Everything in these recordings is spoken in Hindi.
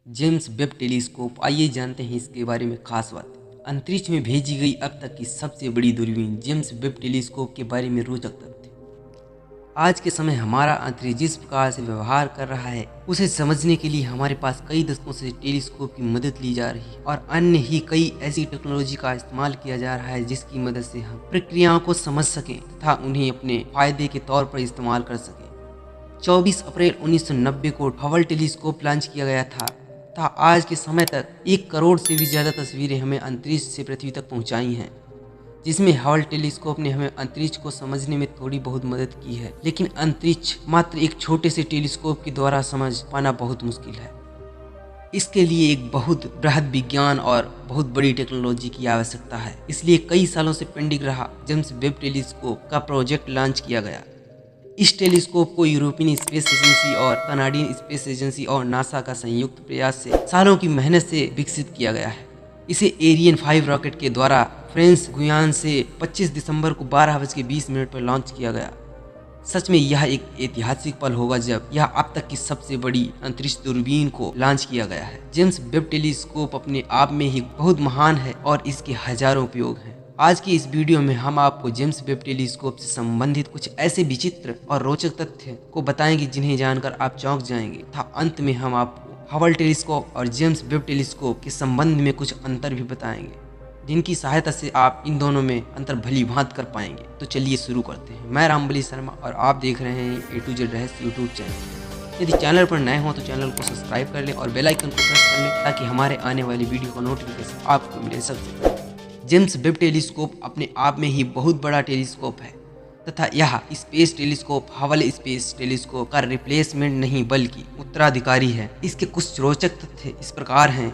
जेम्स वेब टेलीस्कोप, आइए जानते हैं इसके बारे में खास बात। अंतरिक्ष में भेजी गई अब तक की सबसे बड़ी दूरबीन जेम्स वेब टेलीस्कोप के बारे में रोचक तथ्य। आज के समय हमारा अंतरिक्ष जिस प्रकार से व्यवहार कर रहा है उसे समझने के लिए हमारे पास कई दशकों से टेलीस्कोप की मदद ली जा रही है और अन्य ही कई ऐसी टेक्नोलॉजी का इस्तेमाल किया जा रहा है जिसकी मदद से हम प्रक्रियाओं को समझ सकें तथा उन्हें अपने फायदे के तौर पर इस्तेमाल कर सकें। 24 अप्रैल 1990 को हबल टेलीस्कोप लॉन्च किया गया था तथा आज के समय तक 1 करोड़ से भी ज़्यादा तस्वीरें हमें अंतरिक्ष से पृथ्वी तक पहुंचाई हैं, जिसमें हबल टेलीस्कोप ने हमें अंतरिक्ष को समझने में थोड़ी बहुत मदद की है। लेकिन अंतरिक्ष मात्र एक छोटे से टेलीस्कोप के द्वारा समझ पाना बहुत मुश्किल है। इसके लिए एक बहुत बृहद विज्ञान और बहुत बड़ी टेक्नोलॉजी की आवश्यकता है। इसलिए कई सालों से पेंडिंग रहा जेम्स वेब टेलीस्कोप का प्रोजेक्ट लॉन्च किया गया। इस टेलीस्कोप को यूरोपियन स्पेस एजेंसी और कनाडियन स्पेस एजेंसी और नासा का संयुक्त प्रयास से सालों की मेहनत से विकसित किया गया है। इसे एरियन 5 रॉकेट के द्वारा फ्रांस गुयाना से 25 दिसंबर को 12:20 पर लॉन्च किया गया। सच में यह एक ऐतिहासिक पल होगा जब यह अब तक की सबसे बड़ी अंतरिक्ष दूरबीन को लॉन्च किया गया है। जेम्स वेब टेलीस्कोप अपने आप में ही बहुत महान है और इसके हजारों उपयोग हैं। आज की इस वीडियो में हम आपको जेम्स वेब टेलीस्कोप से संबंधित कुछ ऐसे विचित्र और रोचक तथ्य को बताएंगे जिन्हें जानकर आप चौंक जाएंगे तथा अंत में हम आपको हबल टेलीस्कोप और जेम्स वेब टेलीस्कोप के संबंध में कुछ अंतर भी बताएंगे, जिनकी सहायता से आप इन दोनों में अंतर भली भांत कर पाएंगे। तो चलिए शुरू करते हैं। मैं रामबली शर्मा और आप देख रहे हैं A to Z रहस्य यूट्यूब चैनल। यदि चैनल पर नए हो तो चैनल को सब्सक्राइब कर लें और बेल आइकन को प्रेस कर लें ताकि हमारे आने वाली वीडियो का नोटिफिकेशन आपको मिले सबसे पहले। जेम्स वेब टेलीस्कोप अपने आप में ही बहुत बड़ा टेलीस्कोप है तथा यह space telescope Hubble space telescope का रिप्लेसमेंट नहीं बल्कि उत्तराधिकारी है। इसके कुछ रोचक तथ्य इस प्रकार हैं।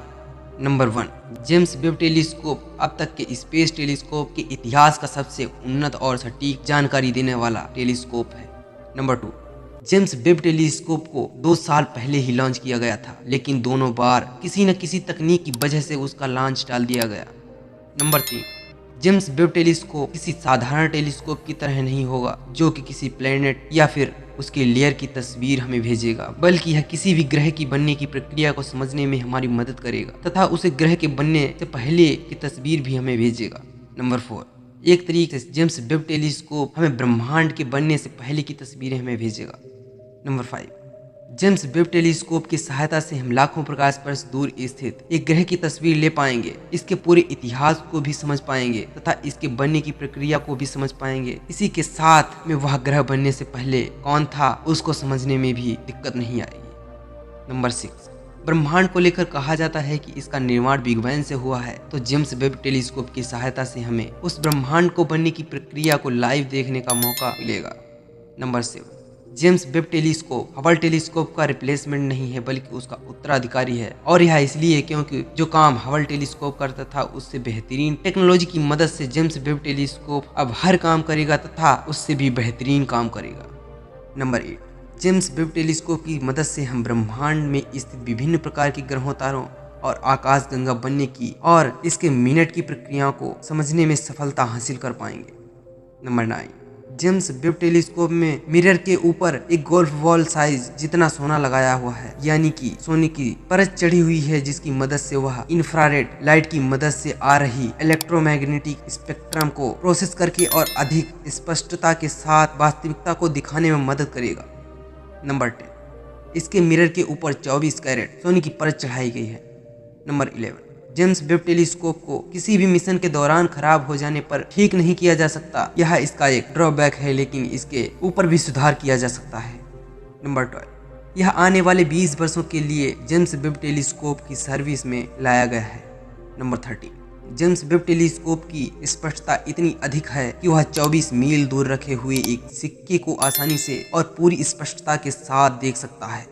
नंबर 1, जेम्स वेब टेलीस्कोप अब तक के स्पेस टेलीस्कोप के इतिहास का सबसे उन्नत और सटीक जानकारी देने वाला टेलीस्कोप है। नंबर 2, जेम्स वेब टेलीस्कोप को 2 साल पहले ही लॉन्च किया गया था, लेकिन दोनों बार किसी न किसी तकनीक की वजह से उसका लॉन्च टाल दिया गया। नंबर 3, जेम्स वेब टेलीस्कोप किसी साधारण टेलीस्कोप की तरह नहीं होगा जो कि किसी प्लेनेट या फिर उसके लेयर की तस्वीर हमें भेजेगा, बल्कि यह किसी भी ग्रह की बनने की प्रक्रिया को समझने में हमारी मदद करेगा तथा उसे ग्रह के बनने से पहले की तस्वीर भी हमें भेजेगा। नंबर 4, एक तरीके से जेम्स वेब टेलीस्कोप हमें ब्रह्मांड के बनने से पहले की तस्वीरें हमें भेजेगा। नंबर 5, जेम्स वेब टेलीस्कोप की सहायता से हम लाखों प्रकाश वर्ष दूर स्थित एक ग्रह की तस्वीर ले पाएंगे, इसके पूरे इतिहास को भी समझ पाएंगे तथा इसके बनने की प्रक्रिया को भी समझ पाएंगे। इसी के साथ में वह ग्रह बनने से पहले कौन था उसको समझने में भी दिक्कत नहीं आएगी। नंबर 6, ब्रह्मांड को लेकर कहा जाता है कि इसका निर्माण बिग बैंग से हुआ है, तो जेम्स वेब टेलीस्कोप की सहायता से हमें उस ब्रह्मांड को बनने की प्रक्रिया को लाइव देखने का मौका मिलेगा। Number 7, James Webb telescope Hubble telescope का रिप्लेसमेंट नहीं है बल्कि उसका उत्तराधिकारी है, और यह इसलिए क्योंकि जो काम हबल टेलीस्कोप करता था उससे बेहतरीन टेक्नोलॉजी की मदद से जेम्स वेब टेलीस्कोप अब हर काम करेगा तथा उससे भी बेहतरीन काम करेगा। नंबर 8, जेम्स वेब टेलीस्कोप की मदद से हम ब्रह्मांड में स्थित विभिन्न प्रकार के ग्रहों, तारों और आकाशगंगा बनने की और इसके मिनट की प्रक्रियाओं को समझने में सफलता हासिल कर पाएंगे। नंबर 9, जेम्स वेब टेलीस्कोप में मिरर के ऊपर एक गोल्फ बॉल साइज जितना सोना लगाया हुआ है, यानी कि सोने की परत चढ़ी हुई है, जिसकी मदद से वह इंफ्रारेड लाइट की मदद से आ रही इलेक्ट्रोमैग्नेटिक स्पेक्ट्रम को प्रोसेस करके और अधिक स्पष्टता के साथ वास्तविकता को दिखाने में मदद करेगा। नंबर 10, इसके मिरर के ऊपर 24 कैरेट सोने की परत चढ़ाई गई है। नंबर 11, जेम्स वेब टेलीस्कोप को किसी भी मिशन के दौरान खराब हो जाने पर ठीक नहीं किया जा सकता। यह इसका एक ड्रॉबैक है, लेकिन इसके ऊपर भी सुधार किया जा सकता है। नंबर 12, यह आने वाले 20 वर्षों के लिए जेम्स वेब टेलीस्कोप की सर्विस में लाया गया है। नंबर 13, जेम्स वेब टेलीस्कोप की स्पष्टता इतनी अधिक है कि वह 24 मील दूर रखे हुए एक सिक्के को आसानी से और पूरी स्पष्टता के साथ देख सकता है।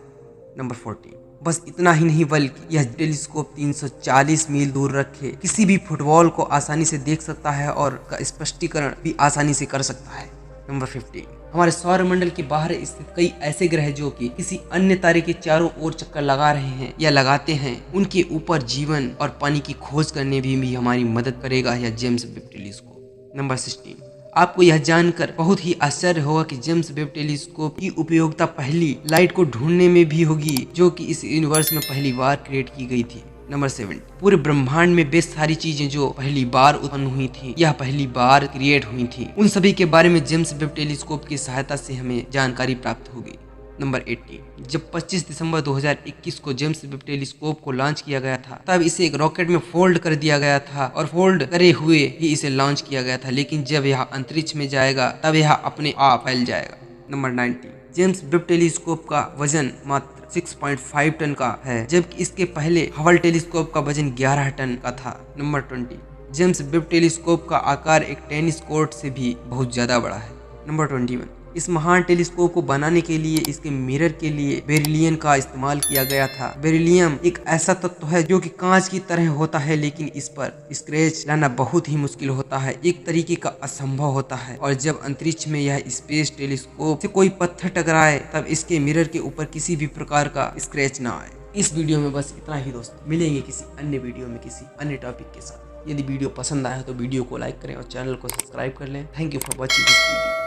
नंबर 14, बस इतना ही नहीं बल्कि यह टेलीस्कोप 340 मील दूर रखे किसी भी फुटबॉल को आसानी से देख सकता है और का स्पष्टीकरण भी आसानी से कर सकता है। नंबर 15, हमारे सौरमंडल के बाहर स्थित कई ऐसे ग्रह जो कि किसी अन्य तारे के चारों ओर चक्कर लगा रहे हैं या लगाते हैं, उनके ऊपर जीवन और पानी की खोज करने में भी हमारी मदद करेगा यह जेम्स वेब टेलीस्कोप। नंबर 16, आपको यह जानकर बहुत ही आश्चर्य होगा कि जेम्स वेब टेलीस्कोप की उपयोगिता पहली लाइट को ढूंढने में भी होगी जो कि इस यूनिवर्स में पहली बार क्रिएट की गई थी। नंबर 7, पूरे ब्रह्मांड में बेस्ट सारी चीजें जो पहली बार उत्पन्न हुई थी यह पहली बार क्रिएट हुई थी, उन सभी के बारे में जेम्स वेब टेलीस्कोप की सहायता से हमें जानकारी प्राप्त होगी। नंबर 18, जब 25 दिसंबर 2021 को जेम्स वेब टेलीस्कोप को लॉन्च किया गया था तब इसे एक रॉकेट में फोल्ड कर दिया गया था और फोल्ड करे हुए ही इसे लॉन्च किया गया था, लेकिन जब यह अंतरिक्ष में जाएगा तब यह अपने आप फैल जाएगा। नंबर 19, जेम्स वेब टेलीस्कोप का वजन मात्र 6.5 टन का है, जबकि इसके पहले हबल टेलीस्कोप का वजन 11 टन का था। नंबर 20, जेम्स वेब टेलीस्कोप का आकार एक टेनिस कोर्ट से भी बहुत ज्यादा बड़ा है। नंबर 21, इस महान टेलीस्कोप को बनाने के लिए इसके मिरर के लिए बेरिलियम का इस्तेमाल किया गया था। बेरिलियम एक ऐसा तत्व है जो कि कांच की तरह होता है, लेकिन इस पर स्क्रैच लाना बहुत ही मुश्किल होता है, एक तरीके का असंभव होता है। और जब अंतरिक्ष में यह स्पेस टेलीस्कोप से कोई पत्थर टकराए तब इसके मिरर के ऊपर किसी भी प्रकार का स्क्रैच ना आए। इस वीडियो में बस इतना ही दोस्तों, मिलेंगे किसी अन्य वीडियो में किसी अन्य टॉपिक के साथ। यदि वीडियो पसंद आया तो वीडियो को लाइक करें और चैनल को सब्सक्राइब कर लें। Thank you for watching this video.